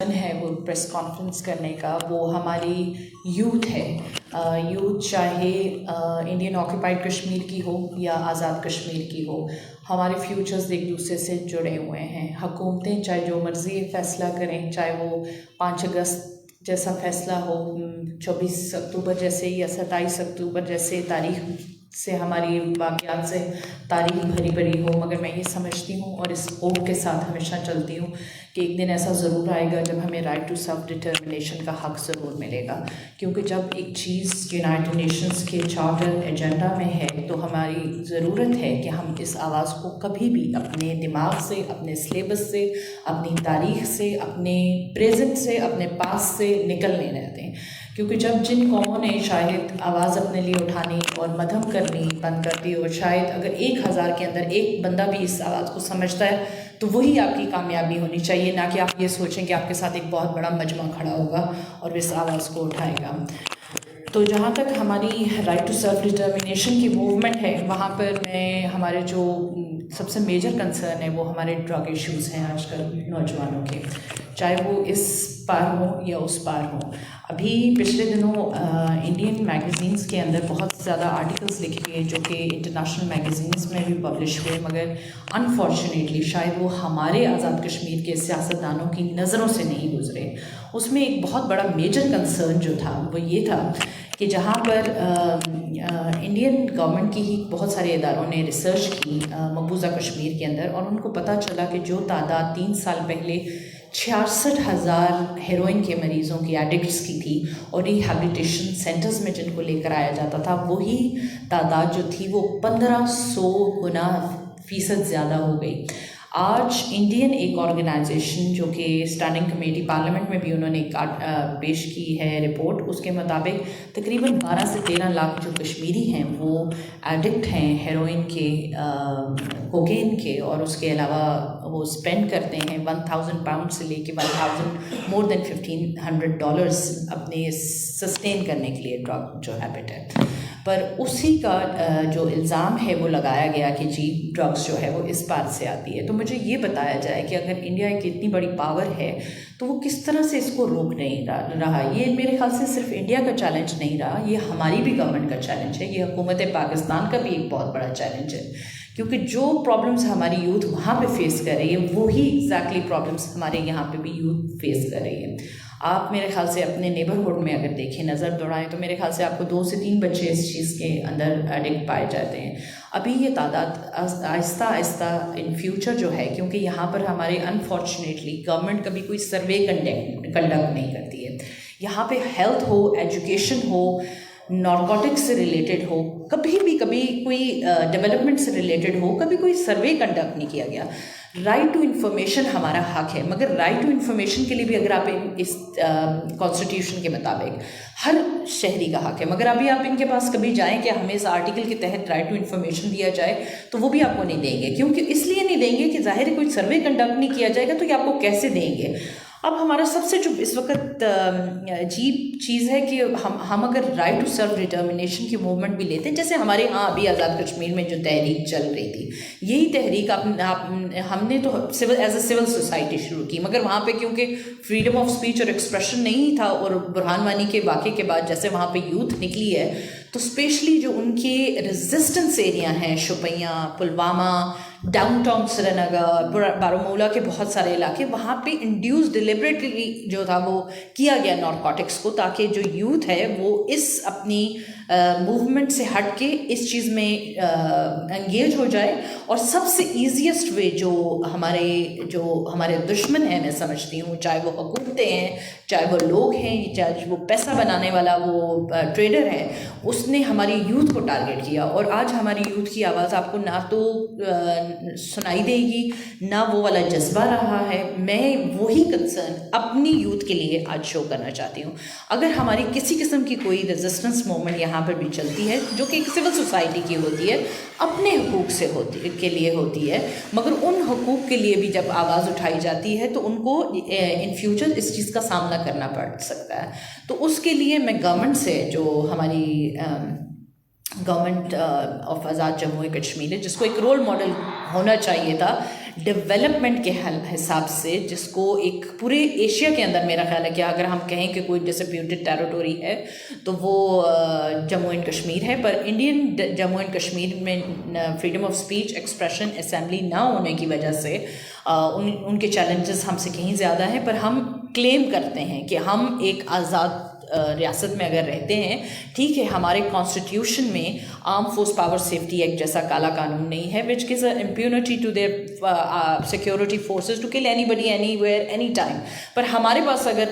ہے وہ press conference کرنے کا، وہ ہماری یوتھ ہے. یوتھ چاہے انڈین آکوپائڈ کشمیر کی ہو یا آزاد کشمیر کی ہو، ہمارے فیوچرز ایک دوسرے سے جڑے ہوئے ہیں. حکومتیں چاہے جو مرضی فیصلہ کریں، چاہے وہ 5 اگست جیسا فیصلہ ہو، 24 اکتوبر جیسے یا 27 اکتوبر جیسے تاریخ سے ہماری واقعات سے تاریخ بھری بھری ہو، مگر میں یہ سمجھتی ہوں اور اس ہوپ کے ساتھ ہمیشہ چلتی ہوں کہ ایک دن ایسا ضرور آئے گا جب ہمیں رائٹ ٹو سیلف ڈٹرمنیشن کا حق ضرور ملے گا. کیونکہ جب ایک چیز یونائٹڈ نیشنز کے چارٹر ایجنڈا میں ہے تو ہماری ضرورت ہے کہ ہم اس آواز کو کبھی بھی اپنے دماغ سے، اپنے سلیبس سے، اپنی تاریخ سے، اپنے پریزنٹ سے، اپنے پاس سے نکلنے نہ دیں. کیونکہ جب جن قوموں نے شاید آواز اپنے لیے اٹھانی اور مدھم کرنی بند کر دی، اور شاید اگر 1000 کے اندر ایک بندہ بھی اس آواز کو سمجھتا ہے تو وہی آپ کی کامیابی ہونی چاہیے، نہ کہ آپ یہ سوچیں کہ آپ کے ساتھ ایک بہت بڑا مجمع کھڑا ہوگا اور اس آواز کو اٹھائے گا. تو جہاں تک ہماری رائٹ ٹو سیلف ڈٹرمنیشن کی موومنٹ ہے، وہاں پر میں ہمارے جو سب سے میجر کنسرن ہے وہ ہمارے ڈرگ ایشوز ہیں آج کل نوجوانوں کے، چاہے وہ اس پار ہوں یا اس پار ہوں. ابھی پچھلے دنوں انڈین میگزینس کے اندر بہت زیادہ آرٹیکلس لکھے گئے جو کہ انٹرنیشنل میگزینس میں بھی پبلش ہوئے، مگر انفارچونیٹلی شاید وہ ہمارے آزاد کشمیر کے سیاستدانوں کی نظروں سے نہیں گزرے. اس میں ایک بہت بڑا میجر کنسرن جو تھا وہ یہ تھا کہ جہاں پر انڈین گورنمنٹ کی ہی بہت سارے اداروں نے ریسرچ کی مقبوضہ کشمیر کے اندر، اور ان کو پتہ چلا کہ جو تعداد 3 سال پہلے 66,000 ہیروئن کے مریضوں کی ایڈکٹس کی تھی اور ریہیبلیٹیشن سینٹرز میں جن کو لے کر آیا جاتا تھا، وہی تعداد جو تھی وہ 1500 گنا فیصد زیادہ ہو گئی. آج انڈین ایک آرگنائزیشن جو کہ اسٹینڈنگ کمیٹی پارلیمنٹ میں بھی انہوں نے پیش کی ہے رپورٹ، اس کے مطابق تقریباً 12 سے 13 لاکھ جو کشمیری ہیں وہ ایڈکٹ ہیں ہیروئن کے، کوکین کے، اور اس کے علاوہ وہ اسپینڈ کرتے ہیں 1000 پاؤنڈ سے لے کے مور دین $1,500 اپنے سسٹین کرنے کے لیے ڈرگ جو ہیبٹ ہے. پر اسی کا جو الزام ہے وہ لگایا گیا کہ جی ڈرگس جو ہے وہ اس پار سے آتی ہے. تو مجھے یہ بتایا جائے کہ اگر انڈیا کی اتنی بڑی پاور ہے تو وہ کس طرح سے اس کو روک نہیں رہا. یہ میرے خیال سے صرف انڈیا کا چیلنج نہیں رہا، یہ ہماری بھی گورنمنٹ کا چیلنج ہے، یہ حکومت پاکستان کا بھی ایک بہت بڑا چیلنج ہے. کیونکہ جو پرابلمس ہماری یوتھ وہاں پہ فیس کر رہی ہے وہی ایگزیکٹلی پرابلمس ہمارے یہاں پہ بھی یوتھ فیس کر رہی ہے. آپ میرے خیال سے اپنے نیبرہڈ میں اگر دیکھیں، نظر دوڑائیں، تو میرے خیال سے آپ کو 2 سے 3 بچے اس چیز کے اندر ایڈکٹ پائے جاتے ہیں. ابھی یہ تعداد آہستہ آہستہ ان فیوچر جو ہے، کیونکہ یہاں پر ہمارے انفارچونیٹلی گورنمنٹ کبھی کوئی سروے کنڈکٹ نہیں کرتی ہے. یہاں پہ ہیلتھ ہو، ایجوکیشن ہو، نارکوٹکس سے ریلیٹڈ ہو، کبھی کوئی ڈیولپمنٹ سے ریلیٹڈ ہو، کبھی کوئی سروے کنڈکٹ نہیں کیا گیا. رائٹ ٹو انفارمیشن ہمارا حق ہے، مگر رائٹ ٹو انفارمیشن کے لیے بھی اگر آپ اس کانسٹیٹیوشن کے مطابق ہر شہری کا حق ہے، مگر ابھی آپ ان کے پاس کبھی جائیں کہ ہمیں اس آرٹیکل کے تحت رائٹ ٹو انفارمیشن دیا جائے تو وہ بھی آپ کو نہیں دیں گے. کیونکہ اس لیے نہیں دیں گے کہ ظاہر ہے کوئی سروے کنڈکٹ نہیں کیا جائے گا تو یہ آپ کو کیسے دیں گے. اب ہمارا سب سے جو اس وقت عجیب چیز ہے کہ ہم اگر رائٹ ٹو سیلف ڈٹرمنیشن کی موومنٹ بھی لیتے ہیں، جیسے ہمارے ہاں ابھی آزاد کشمیر میں جو تحریک چل رہی تھی، یہی تحریک ہم نے تو ایز اے سول سوسائٹی شروع کی، مگر وہاں پہ کیونکہ فریڈم آف اسپیچ اور ایکسپریشن نہیں تھا، اور برہان وانی کے واقعے کے بعد جیسے وہاں پہ یوتھ نکلی ہے، تو اسپیشلی جو ان کے ریزسٹنس ایریا ہیں، شوپیاں، پلوامہ، ڈاؤن ٹاؤن سری نگر، بارامولہ کے بہت سارے علاقے، وہاں پہ انڈیوس ڈیلیبریٹلی جو تھا وہ کیا گیا نارکوٹکس کو، تاکہ جو یوتھ ہے وہ اس اپنی موومنٹ سے ہٹ کے اس چیز میں انگیج ہو جائے. اور سب سے ایزیسٹ وے جو ہمارے دشمن ہیں، میں سمجھتی ہوں، چاہے وہ حکومتیں ہیں، چاہے وہ لوگ ہیں، چاہے وہ پیسہ بنانے والا وہ ٹریڈر ہے، اس نے ہماری یوتھ کو ٹارگٹ کیا. اور آج ہماری یوتھ کی آواز آپ کو نہ تو سنائی دے گی، نہ وہ والا جذبہ رہا ہے. میں وہی کنسرن اپنی یوتھ کے لیے آج شو کرنا چاہتی ہوں. اگر ہماری کسی قسم کی کوئی ریزسٹنس موومنٹ یہاں پر بھی چلتی ہے جو کہ ایک سول سوسائٹی کی ہوتی ہے، اپنے حقوق سے کے لیے ہوتی ہے، مگر ان حقوق کے لیے بھی جب آواز اٹھائی جاتی ہے تو ان کو ان فیوچر اس چیز کا سامنا کرنا پڑ سکتا ہے. تو اس کے لیے میں گورنمنٹ سے، جو ہماری گورنمنٹ آف آزاد جموں کشمیر ہے، جس کو ایک رول ماڈل ہونا چاہیے تھا ڈیولپمنٹ کے حساب سے جس کو ایک پورے ایشیا کے اندر میرا خیال ہے کہ اگر ہم کہیں کہ کوئی ڈسپیوٹڈ ٹیریٹوری ہے تو وہ جموں اینڈ کشمیر ہے. پر انڈین جموں اینڈ کشمیر میں freedom of speech expression assembly نہ ہونے کی وجہ سے ان کے چیلنجز ہم سے کہیں زیادہ ہیں. پر ہم کلیم کرتے ہیں کہ ہم ایک آزاد ریاست میں اگر رہتے ہیں. ٹھیک ہے ہمارے کانسٹیٹیوشن میں armed force power safety act جیسا کالا قانون نہیں ہے which gives impunity to their security forces to kill anybody anywhere anytime. پر ہمارے پاس اگر